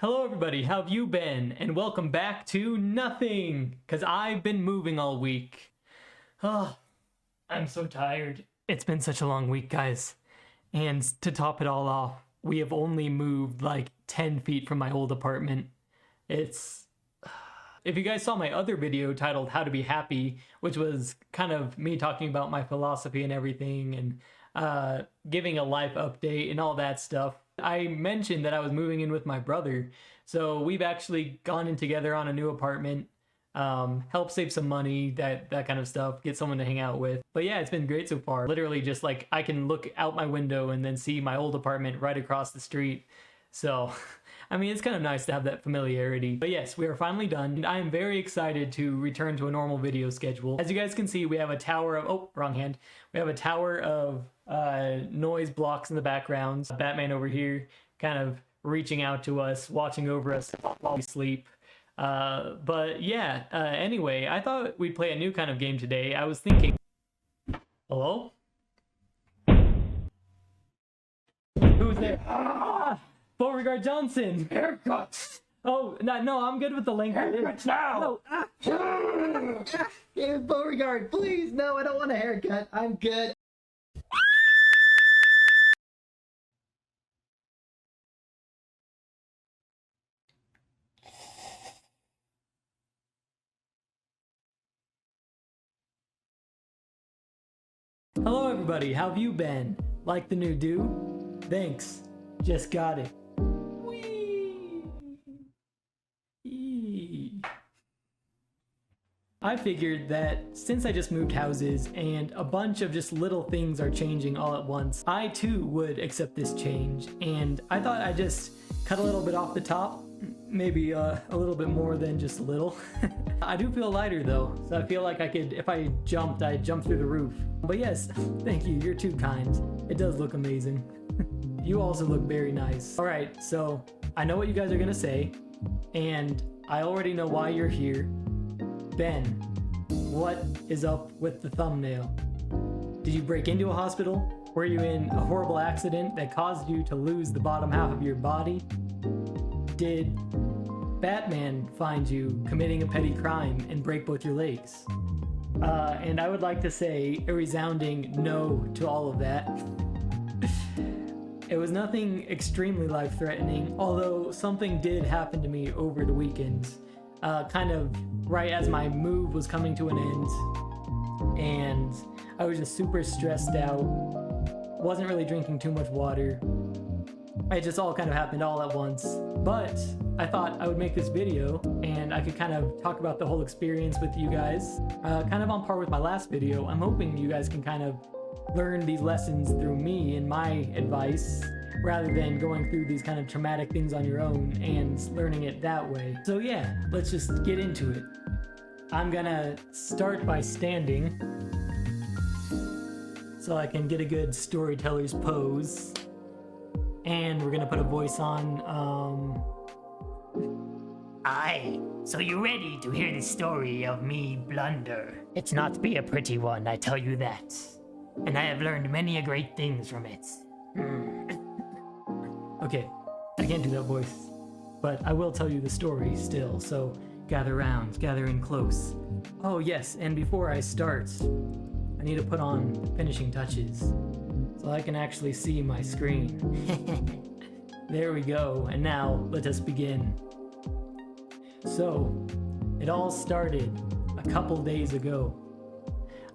Hello everybody, how have you been? And welcome back to nothing, because I've been moving all week. Oh, I'm so tired. It's been such a long week, guys. And to top it all off, we have only moved like 10 feet from my old apartment. If you guys saw my other video titled How to Be Happy, which was kind of me talking about my philosophy and everything, and giving a life update and all that stuff, I mentioned that I was moving in with my brother. So we've actually gone in together on a new apartment, help save some money, that kind of stuff, get someone to hang out with. But yeah, it's been great so far. Literally just like I can look out my window and then see my old apartment right across the street. So I mean, it's kind of nice to have that familiarity. But yes, we are finally done, and I am very excited to return to a normal video schedule. As you guys can see, we have a tower of, oh, wrong hand. We have a tower of noise blocks in the background. Batman over here kind of reaching out to us, watching over us while we sleep. But yeah, anyway, I thought we'd play a new kind of game today. I was thinking... Hello? Who's there? Ah! Beauregard Johnson! Haircuts! Oh, no, I'm good with the length. Haircuts now! No. Beauregard, please, no, I don't want a haircut. I'm good. Hello everybody, how have you been? Like the new do? Thanks. Just got it. Whee! I figured that since I just moved houses and a bunch of just little things are changing all at once, I too would accept this change, and I thought I'd just cut a little bit off the top, maybe a little bit more than just a little. I do feel lighter though, so I feel like I could, if I jumped, I'd jump through the roof. But yes, thank you, you're too kind. It does look amazing. You also look very nice. Alright, so I know what you guys are gonna say, and I already know why you're here. Ben, what is up with the thumbnail? Did you break into a hospital? Were you in a horrible accident that caused you to lose the bottom half of your body? Did Batman find you committing a petty crime and break both your legs? And I would like to say a resounding no to all of that. It was nothing extremely life-threatening, although something did happen to me over the weekend. Kind of right as my move was coming to an end, and I was just super stressed out, wasn't really drinking too much water. It just all kind of happened all at once. But I thought I would make this video and I could kind of talk about the whole experience with you guys, kind of on par with my last video. I'm hoping you guys can kind of learn these lessons through me and my advice, rather than going through these kind of traumatic things on your own and learning it that way. So yeah, let's just get into it. I'm gonna start by standing so I can get a good storyteller's pose. And we're gonna put a voice on, Aye, so you ready to hear the story of me blunder? It's not be a pretty one, I tell you that. And I have learned many a great things from it. Okay, I can't do that voice, but I will tell you the story still, so gather round, gather in close. Oh yes, and before I start, I need to put on the finishing touches, so I can actually see my screen. There we go, and now let us begin. So, it all started a couple days ago.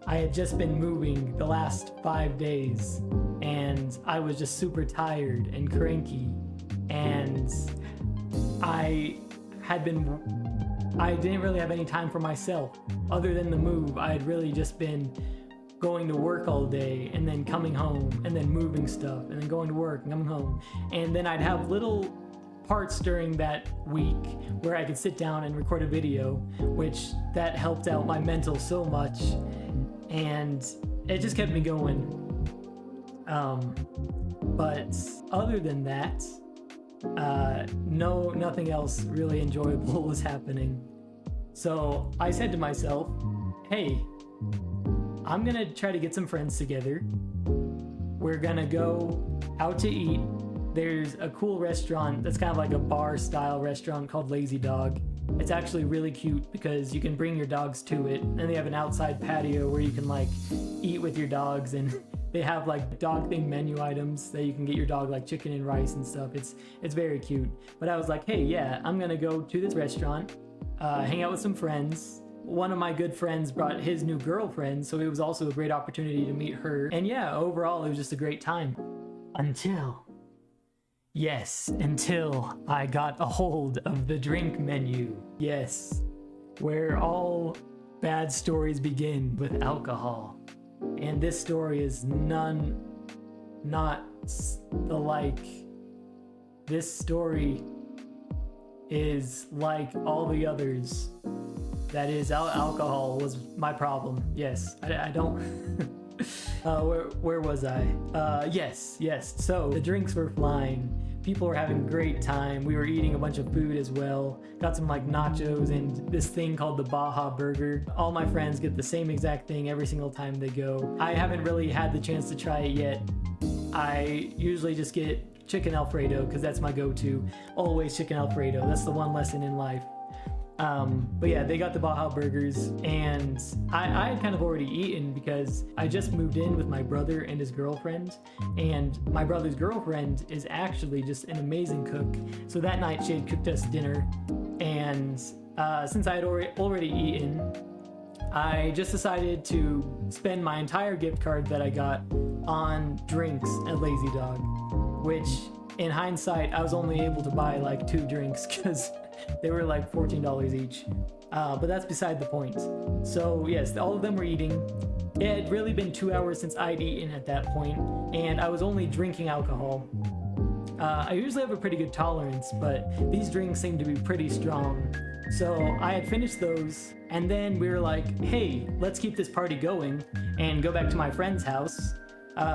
I had just been moving the last 5 days, and I was just super tired and cranky, and I didn't really have any time for myself. Other than the move, I had really just been going to work all day, and then coming home, and then moving stuff, and then going to work and coming home. And then I'd have little parts during that week where I could sit down and record a video, which that helped out my mental so much. And it just kept me going. But other than that, nothing else really enjoyable was happening. So I said to myself, hey, I'm gonna try to get some friends together. We're gonna go out to eat, there's a cool restaurant that's kind of like a bar style restaurant called Lazy Dog. It's actually really cute because you can bring your dogs to it, and they have an outside patio where you can like eat with your dogs, and they have like dog themed menu items that you can get your dog, like chicken and rice and stuff. It's very cute. But I was like, hey, yeah, I'm gonna go to this restaurant, hang out with some friends. One of my good friends brought his new girlfriend, so it was also a great opportunity to meet her. And yeah, overall, it was just a great time. Until I got a hold of the drink menu. Yes, where all bad stories begin with alcohol. And this story is not the like. This story is like all the others. That is, alcohol was my problem. Yes, I don't. Where was I? Yes. So the drinks were flying. People were having a great time. We were eating a bunch of food as well. Got some like nachos and this thing called the Baja Burger. All my friends get the same exact thing every single time they go. I haven't really had the chance to try it yet. I usually just get chicken Alfredo because that's my go-to. Always chicken Alfredo. That's the one lesson in life. But yeah, they got the Baja Burgers, and I had kind of already eaten because I just moved in with my brother and his girlfriend, and my brother's girlfriend is actually just an amazing cook. So that night she had cooked us dinner, and since I had already eaten, I just decided to spend my entire gift card that I got on drinks at Lazy Dog, which in hindsight, I was only able to buy like 2 drinks because they were like $14 each. But that's beside the point. So yes, all of them were eating. It had really been 2 hours since I'd eaten at that point, and I was only drinking alcohol. I usually have a pretty good tolerance, but these drinks seemed to be pretty strong. So I had finished those, and then we were like, hey, let's keep this party going and go back to my friend's house.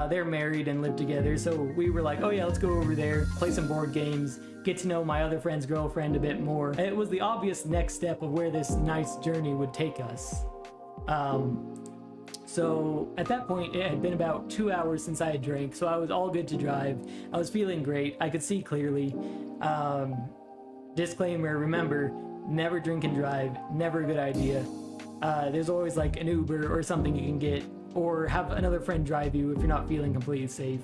They're married and live together, so we were like, oh yeah, let's go over there, play some board games, get to know my other friend's girlfriend a bit more. It was the obvious next step of where this nice journey would take us. So at that point, it had been about 2 hours since I had drank, so I was all good to drive. I was feeling great. I could see clearly. Disclaimer, remember, never drink and drive, never a good idea. There's always like an Uber or something you can get, or have another friend drive you if you're not feeling completely safe.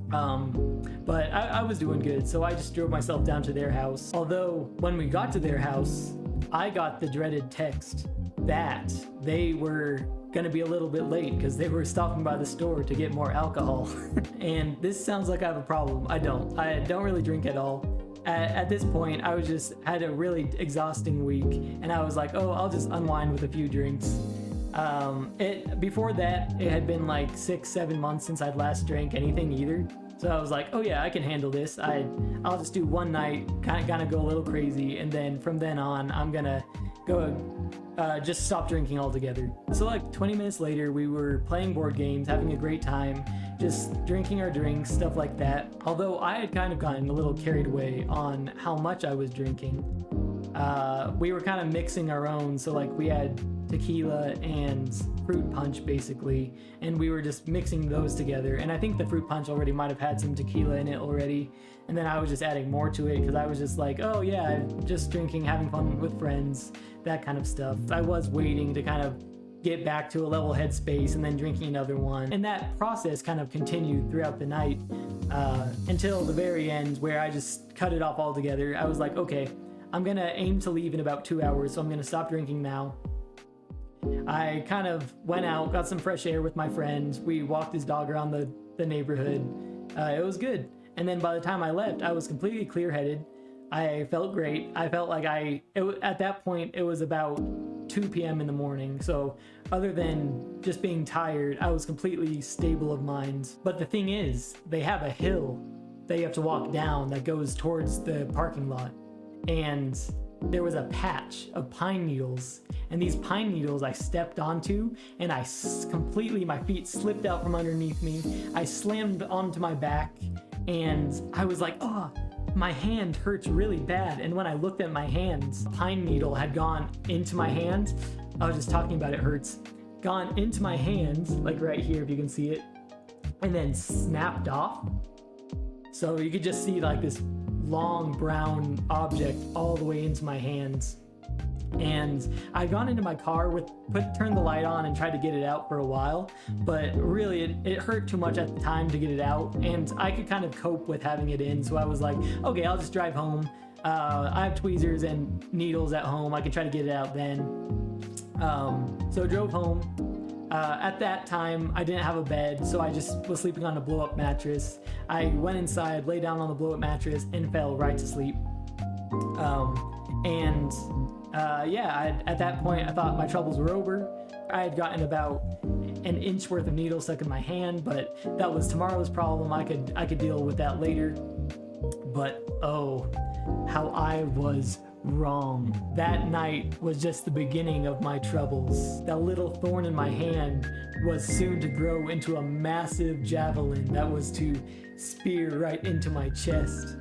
But I was doing good, so I just drove myself down to their house. Although, when we got to their house, I got the dreaded text that they were gonna be a little bit late because they were stopping by the store to get more alcohol. And this sounds like I have a problem. I don't really drink at all. At this point, I was just had a really exhausting week, and I was like, oh, I'll just unwind with a few drinks. Before that, it had been like 6-7 months since I'd last drank anything either. So I was like, oh yeah, I can handle this. I'll just do one night, kind of go a little crazy, and then from then on, I'm gonna go just stop drinking altogether. So like 20 minutes later, we were playing board games, having a great time, just drinking our drinks, stuff like that. Although I had kind of gotten a little carried away on how much I was drinking. We were kind of mixing our own, so like we had tequila and fruit punch basically, and we were just mixing those together, and I think the fruit punch already might have had some tequila in it already, and then I was just adding more to it because I was just like, oh yeah, I'm just drinking, having fun with friends, that kind of stuff. I was waiting to kind of get back to a level headspace and then drinking another one, and that process kind of continued throughout the night until the very end where I just cut it off altogether. I was like, okay, I'm gonna aim to leave in about 2 hours, so I'm gonna stop drinking now. I kind of went out, got some fresh air with my friend. We walked his dog around the neighborhood. It was good. And then by the time I left, I was completely clear-headed. I felt great. I felt like at that point, it was about 2 p.m. in the morning. So other than just being tired, I was completely stable of mind. But the thing is, they have a hill that you have to walk down that goes towards the parking lot. And there was a patch of pine needles, and these pine needles I stepped onto, and my feet slipped out from underneath me. I slammed onto my back, and I was like, oh, my hand hurts really bad. And when I looked at my hands, a pine needle had gone into my hand. I was just talking about it hurts. Gone into my hand, like right here if you can see it, and then snapped off. So you could just see like this long brown object all the way into my hands. And I'd gone into my car turned the light on and tried to get it out for a while, but really it hurt too much at the time to get it out, and I could kind of cope with having it in. So I was like, okay, I'll just drive home. I have tweezers and needles at home. I can try to get it out then. So I drove home. At that time, I didn't have a bed, so I just was sleeping on a blow-up mattress. I went inside, lay down on the blow-up mattress, and fell right to sleep. At that point, I thought my troubles were over. I had gotten about an inch worth of needle stuck in my hand, but that was tomorrow's problem. I could deal with that later. But oh, how I was wrong. That night was just the beginning of my troubles. That little thorn in my hand was soon to grow into a massive javelin that was to spear right into my chest.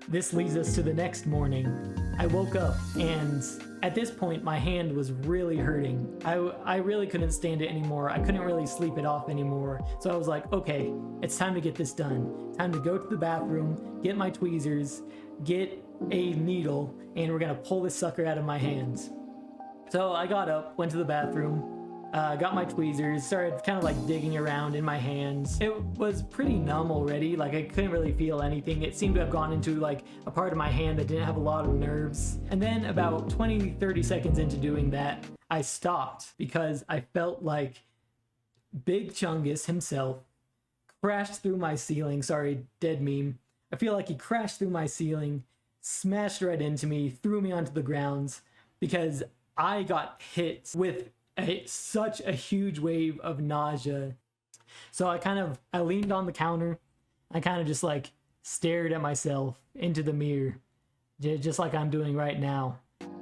This leads us to the next morning. I woke up, and at this point my hand was really hurting. I really couldn't stand it anymore. I couldn't really sleep it off anymore. So I was like, okay, it's time to get this done. Time to go to the bathroom, get my tweezers, get a needle, and we're gonna pull this sucker out of my hands. So I got up, went to the bathroom, got my tweezers, started kind of like digging around in my hands. It was pretty numb already, like I couldn't really feel anything. It seemed to have gone into like a part of my hand that didn't have a lot of nerves. And then about 20-30 seconds into doing that, I stopped because I felt like Big Chungus himself crashed through my ceiling. Sorry, dead meme. I feel like he crashed through my ceiling, smashed right into me, threw me onto the ground because I got hit with such a huge wave of nausea. So I leaned on the counter. I kind of just like stared at myself into the mirror, just like I'm doing right now.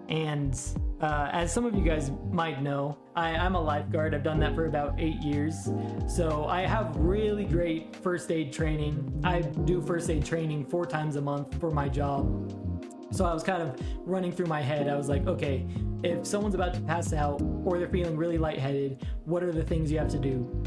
And as some of you guys might know, I'm a lifeguard. I've done that for about 8 years. So I have really great first aid training. I do first aid training 4 times a month for my job. So I was kind of running through my head. I was like, okay, if someone's about to pass out or they're feeling really lightheaded, what are the things you have to do?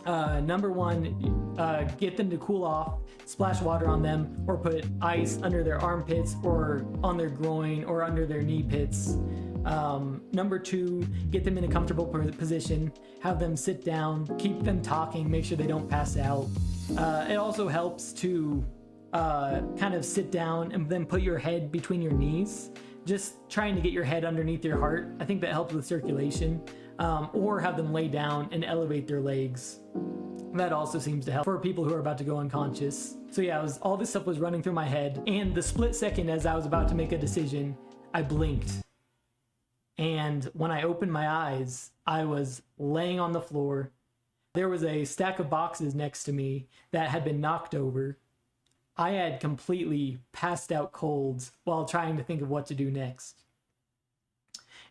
Number one, get them to cool off, splash water on them, or put ice under their armpits or on their groin or under their knee pits. Number 2, get them in a comfortable position, have them sit down, keep them talking, make sure they don't pass out. It also helps to kind of sit down and then put your head between your knees, just trying to get your head underneath your heart. I think that helps with circulation. Or have them lay down and elevate their legs. That also seems to help for people who are about to go unconscious. So yeah, all this stuff was running through my head, and the split second as I was about to make a decision, I blinked. And when I opened my eyes, I was laying on the floor. There was a stack of boxes next to me that had been knocked over. I had completely passed out cold while trying to think of what to do next.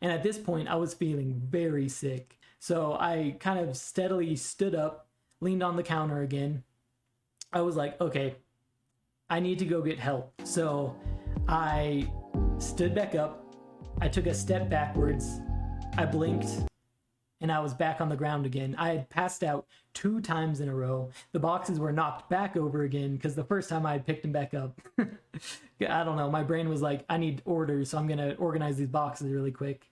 And at this point, I was feeling very sick. So I kind of steadily stood up, leaned on the counter again. I was like, okay, I need to go get help. So I stood back up. I took a step backwards. I blinked, and I was back on the ground again. I had passed out 2 times in a row. The boxes were knocked back over again because the first time I had picked them back up. I don't know. My brain was like, I need orders, so I'm going to organize these boxes really quick.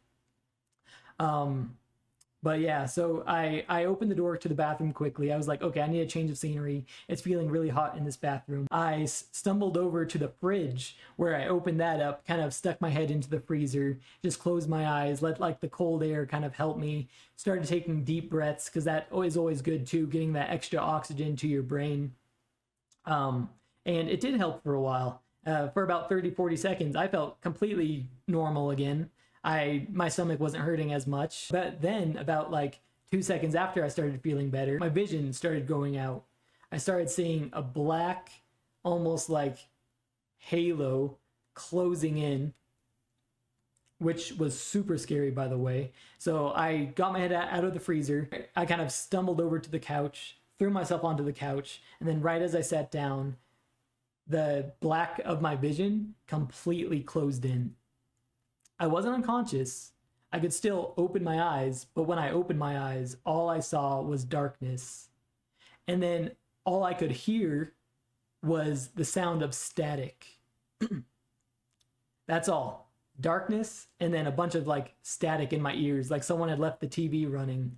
But yeah, so I opened the door to the bathroom quickly. I was like, okay, I need a change of scenery. It's feeling really hot in this bathroom. I stumbled over to the fridge where I opened that up, kind of stuck my head into the freezer, just closed my eyes, let like the cold air kind of help me. Started taking deep breaths because that is always good too, getting that extra oxygen to your brain. And it did help for a while. For about 30-40 seconds, I felt completely normal again. My stomach wasn't hurting as much. But then about like 2 seconds after I started feeling better, my vision started going out. I started seeing a black, almost like halo closing in, which was super scary, by the way. So I got my head out of the freezer. I kind of stumbled over to the couch, threw myself onto the couch, and then right as I sat down, the black of my vision completely closed in. I wasn't unconscious. I could still open my eyes, but when I opened my eyes, all I saw was darkness. And then all I could hear was the sound of static. That's all. Darkness, and then a bunch of like static in my ears, like someone had left the TV running.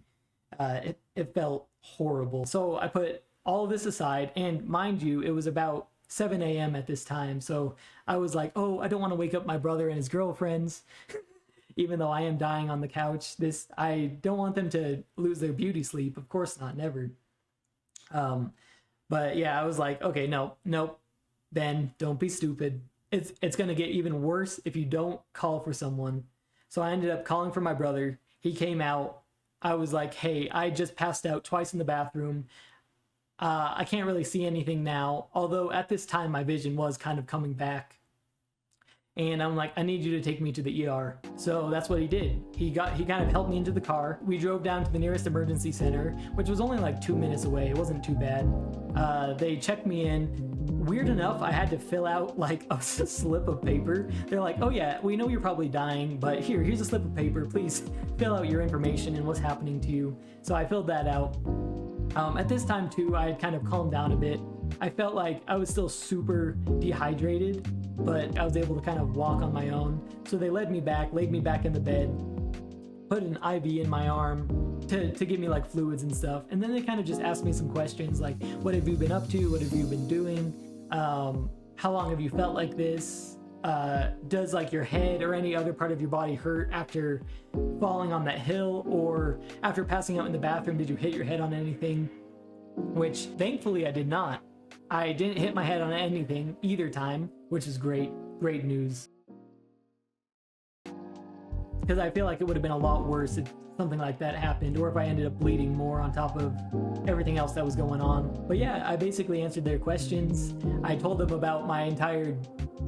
It felt horrible. So I put all of this aside, and mind you, it was about 7 a.m. at this time. So I was like, oh, I don't want to wake up my brother and his girlfriends. Even though I am dying on the couch, I don't want them to lose their beauty sleep. Of course not, never. But yeah, I was like, okay, nope, Ben, don't be stupid. It's gonna get even worse if you don't call for someone. So I ended up calling for my brother. He came out. I was like, hey, I just passed out twice in the bathroom. I can't really see anything now, although at this time my vision was kind of coming back. And I'm like, I need you to take me to the ER. So that's what he did. He kind of helped me into the car. We drove down to the nearest emergency center, which was only like 2 minutes away. It wasn't too bad. They checked me in. Weird enough, I had to fill out like a slip of paper. They're like, oh yeah, we know you're probably dying, but here's a slip of paper. Please fill out your information and what's happening to you. So I filled that out. At this time too, I had kind of calmed down a bit. I felt like I was still super dehydrated, but I was able to kind of walk on my own. So they laid me back in the bed, put an IV in my arm to give me like fluids and stuff. And then they kind of just asked me some questions like, what have you been up to? What have you been doing? How long have you felt like this? Does like your head or any other part of your body hurt after falling on that hill, or after passing out in the bathroom? Did you hit your head on anything? Which thankfully I did not. I didn't hit my head on anything either time, which is great news. Because I feel like it would have been a lot worse if something like that happened, or if I ended up bleeding more on top of everything else that was going on. But yeah, I basically answered their questions. I told them about my entire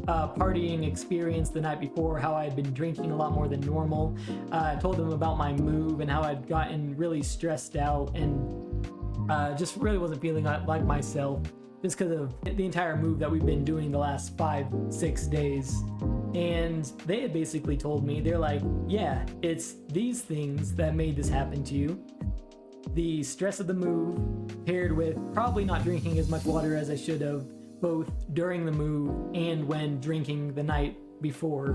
partying experience the night before, how I had been drinking a lot more than normal. I told them about my move and how I'd gotten really stressed out and just really wasn't feeling like myself, just because of the entire move that we've been doing the last 5-6 days. And they had basically told me, they're like, yeah, it's these things that made this happen to you. The stress of the move paired with probably not drinking as much water as I should have, both during the move and when drinking the night before.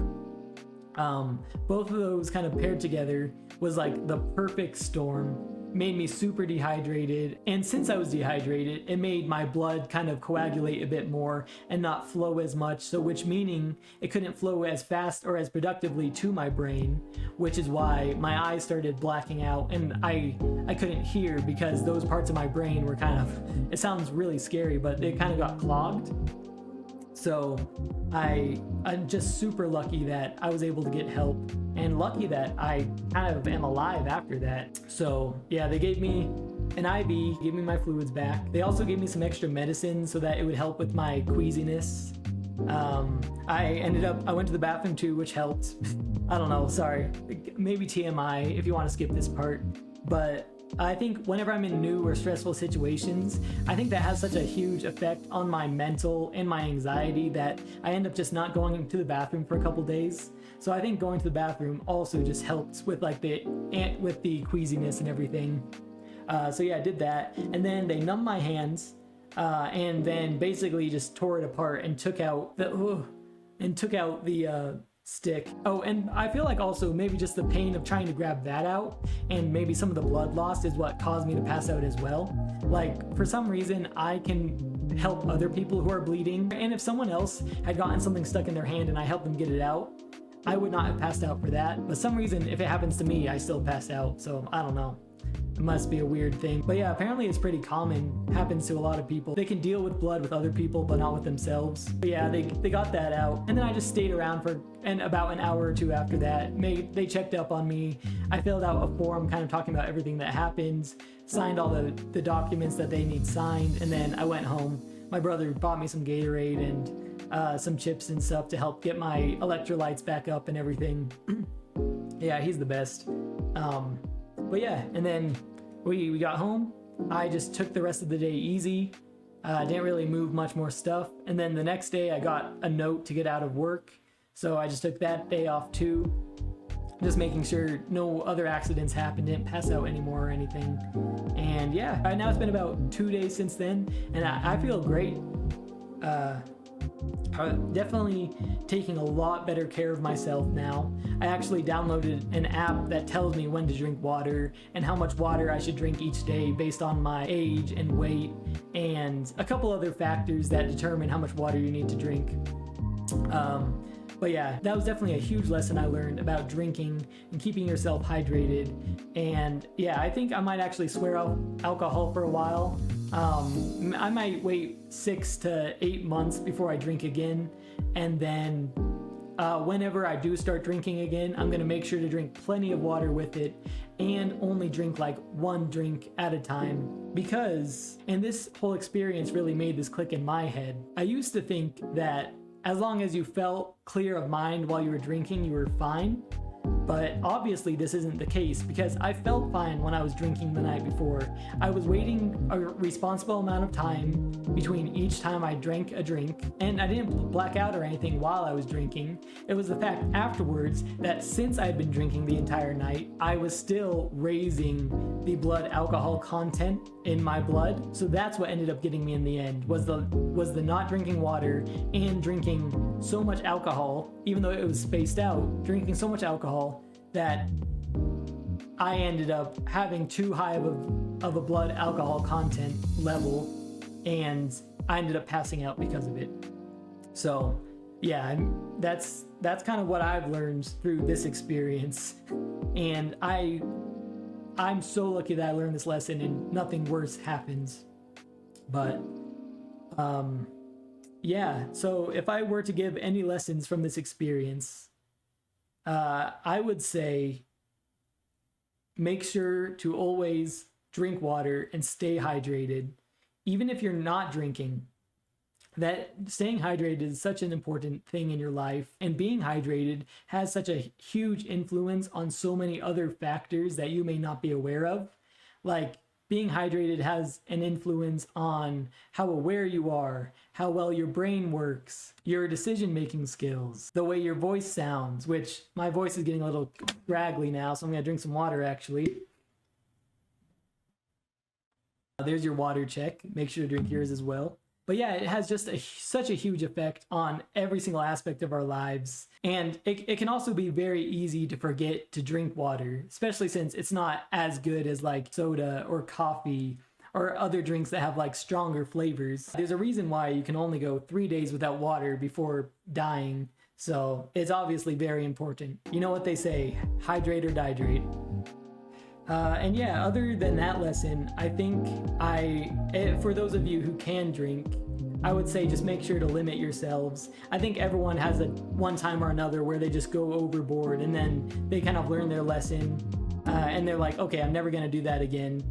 Both of those kind of paired together was like the perfect storm. Made me super dehydrated, and since I was dehydrated, it made my blood kind of coagulate a bit more and not flow as much, so which meaning it couldn't flow as fast or as productively to my brain, which is why my eyes started blacking out and I couldn't hear, because those parts of my brain were kind of, it sounds really scary, but they kind of got clogged. So I'm just super lucky that I was able to get help, and lucky that I kind of am alive after that. So yeah, they gave me an IV, gave me my fluids back. They also gave me some extra medicine so that it would help with my queasiness. I went to the bathroom too, which helped. I don't know, sorry. Maybe TMI if you want to skip this part. But I think whenever I'm in new or stressful situations, I think that has such a huge effect on my mental and my anxiety that I end up just not going to the bathroom for a couple days. So I think going to the bathroom also just helps with like the queasiness and everything. So yeah, I did that, and then they numbed my hands, and then basically just tore it apart and took out the stick. Oh, and I feel like also maybe just the pain of trying to grab that out and maybe some of the blood loss is what caused me to pass out as well. Like, for some reason, I can help other people who are bleeding, and if someone else had gotten something stuck in their hand and I helped them get it out, I would not have passed out for that. But some reason, if it happens to me, I still pass out, so I don't know. It must be a weird thing. But yeah, apparently it's pretty common. Happens to a lot of people. They can deal with blood with other people, but not with themselves. But yeah, they got that out. And then I just stayed around for about an hour or two after that. They checked up on me. I filled out a form kind of talking about everything that happened, signed all the documents that they need signed, and then I went home. My brother bought me some Gatorade and some chips and stuff to help get my electrolytes back up and everything. Yeah, he's the best. But yeah, and then we got home. I just took the rest of the day easy. Didn't really move much more stuff. And then the next day I got a note to get out of work. So I just took that day off too. just making sure no other accidents happened, didn't pass out anymore or anything. And yeah, right now it's been about 2 days since then, and I feel great. Definitely taking a lot better care of myself now. I actually downloaded an app that tells me when to drink water and how much water I should drink each day based on my age and weight, and a couple other factors that determine how much water you need to drink. But yeah, that was definitely a huge lesson I learned about drinking and keeping yourself hydrated. And yeah, I think I might actually swear out alcohol for a while. I might wait 6 to 8 months before I drink again. And then whenever I do start drinking again, I'm going to make sure to drink plenty of water with it and only drink like 1 drink at a time. Because, and this whole experience really made this click in my head, I used to think that as long as you felt clear of mind while you were drinking, you were fine. But obviously this isn't the case, because I felt fine when I was drinking the night before. I was waiting a responsible amount of time between each time I drank a drink, and I didn't black out or anything while I was drinking. It was the fact afterwards that since I had been drinking the entire night, I was still raising the blood alcohol content in my blood. So that's what ended up getting me in the end, was the not drinking water and drinking so much alcohol, even though it was spaced out, drinking so much alcohol that I ended up having too high of a blood alcohol content level, and I ended up passing out because of it. So yeah, that's kind of what I've learned through this experience, and I'm so lucky that I learned this lesson and nothing worse happens. But yeah, so if I were to give any lessons from this experience, I would say make sure to always drink water and stay hydrated. Even if you're not drinking, that staying hydrated is such an important thing in your life, and being hydrated has such a huge influence on so many other factors that you may not be aware of. Like, being hydrated has an influence on how aware you are, how well your brain works, your decision-making skills, the way your voice sounds, which my voice is getting a little graggly now, so I'm gonna drink some water actually. There's your water check. Make sure to drink yours as well. But yeah, it has just such a huge effect on every single aspect of our lives. And it can also be very easy to forget to drink water, especially since it's not as good as like soda or coffee or other drinks that have like stronger flavors. There's a reason why you can only go 3 days without water before dying. So it's obviously very important. You know what they say, hydrate or dihydrate. And yeah, other than that lesson, I think for those of you who can drink, I would say just make sure to limit yourselves. I think everyone has one time or another where they just go overboard and then they kind of learn their lesson and they're like, okay, I'm never gonna do that again.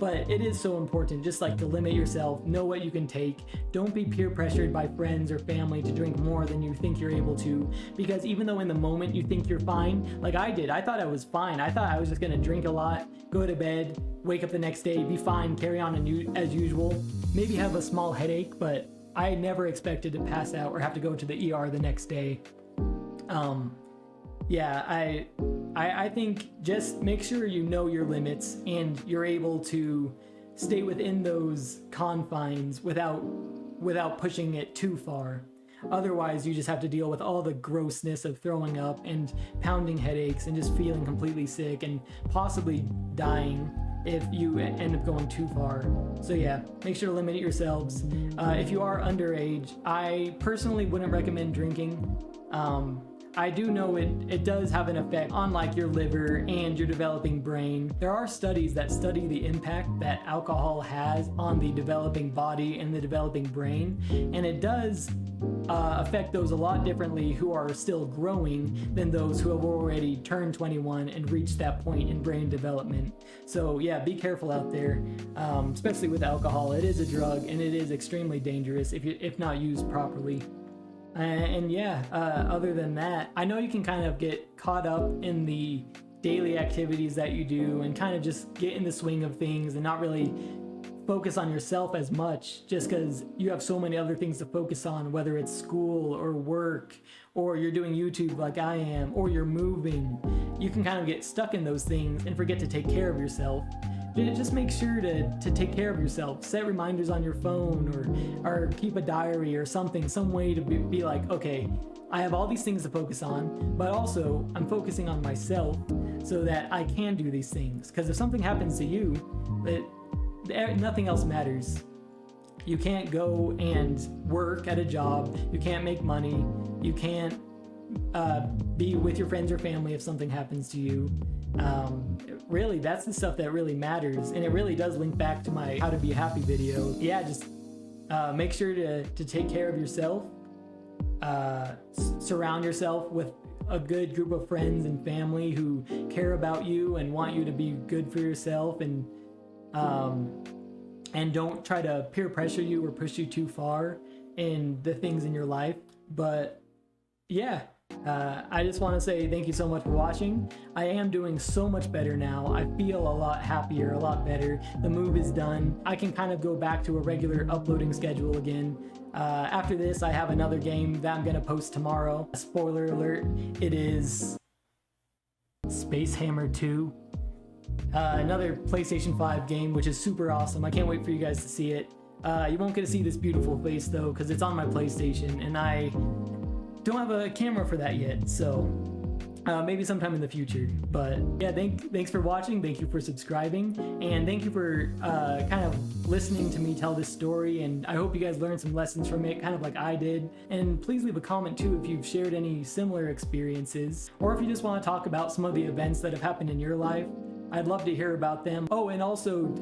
But it is so important just like to limit yourself, know what you can take. Don't be peer pressured by friends or family to drink more than you think you're able to, because even though in the moment you think you're fine, like I did, I thought I was fine. I thought I was just gonna drink a lot, go to bed, wake up the next day, be fine, carry on as usual, maybe have a small headache, but I never expected to pass out or have to go to the ER the next day. Yeah, I think just make sure you know your limits and you're able to stay within those confines without pushing it too far. Otherwise, you just have to deal with all the grossness of throwing up and pounding headaches and just feeling completely sick and possibly dying if you end up going too far. So yeah, make sure to limit yourselves. If you are underage, I personally wouldn't recommend drinking. I do know it does have an effect on like your liver and your developing brain. There are studies that study the impact that alcohol has on the developing body and the developing brain, and it does affect those a lot differently who are still growing than those who have already turned 21 and reached that point in brain development. So yeah, be careful out there, especially with alcohol. It is a drug and it is extremely dangerous if not used properly. And yeah, other than that, I know you can kind of get caught up in the daily activities that you do and kind of just get in the swing of things and not really focus on yourself as much just because you have so many other things to focus on, whether it's school or work, or you're doing YouTube like I am, or you're moving. You can kind of get stuck in those things and forget to take care of yourself. Just make sure to take care of yourself. Set reminders on your phone, or keep a diary or something, some way to be like, okay, I have all these things to focus on, but also I'm focusing on myself so that I can do these things. Because if something happens to you, nothing else matters. You can't go and work at a job. You can't make money. You can't be with your friends or family if something happens to you. Really, that's the stuff that really matters, and it really does link back to my How to Be Happy video. Yeah, just make sure to take care of yourself. Surround yourself with a good group of friends and family who care about you and want you to be good for yourself, and don't try to peer pressure you or push you too far in the things in your life. But yeah, I just want to say thank you so much for watching. I am doing so much better now. I feel a lot happier, a lot better. The move is done. I can kind of go back to a regular uploading schedule again. After this, I have another game that I'm going to post tomorrow. Spoiler alert, it is Space Hammer 2. Another PlayStation 5 game, which is super awesome. I can't wait for you guys to see it. You won't get to see this beautiful face though, because it's on my PlayStation, and I don't have a camera for that yet, so maybe sometime in the future. But yeah, thanks for watching, thank you for subscribing, and thank you for kind of listening to me tell this story, and I hope you guys learned some lessons from it, kind of like I did. And please leave a comment too if you've shared any similar experiences, or if you just want to talk about some of the events that have happened in your life. I'd love to hear about them. Oh, and also,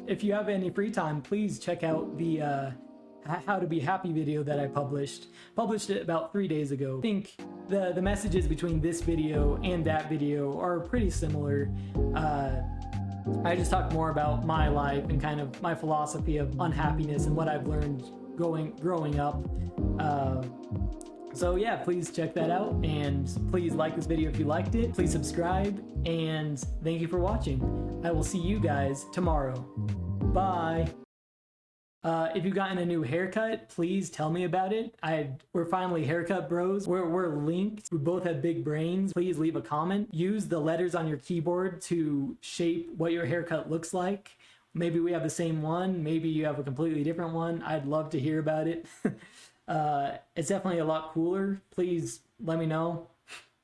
if you have any free time, please check out the How to Be Happy video that I published it about 3 days ago. I think the messages between this video and that video are pretty similar. I just talk more about my life and kind of my philosophy of unhappiness and what I've learned growing up. So yeah, please check that out, and please like this video if you liked it. Please subscribe, and thank you for watching. I will see you guys tomorrow. Bye. If you've gotten a new haircut, please tell me about it. We're finally haircut bros. We're linked. We both have big brains. Please leave a comment. Use the letters on your keyboard to shape what your haircut looks like. Maybe we have the same one. Maybe you have a completely different one. I'd love to hear about it. It's definitely a lot cooler. Please let me know.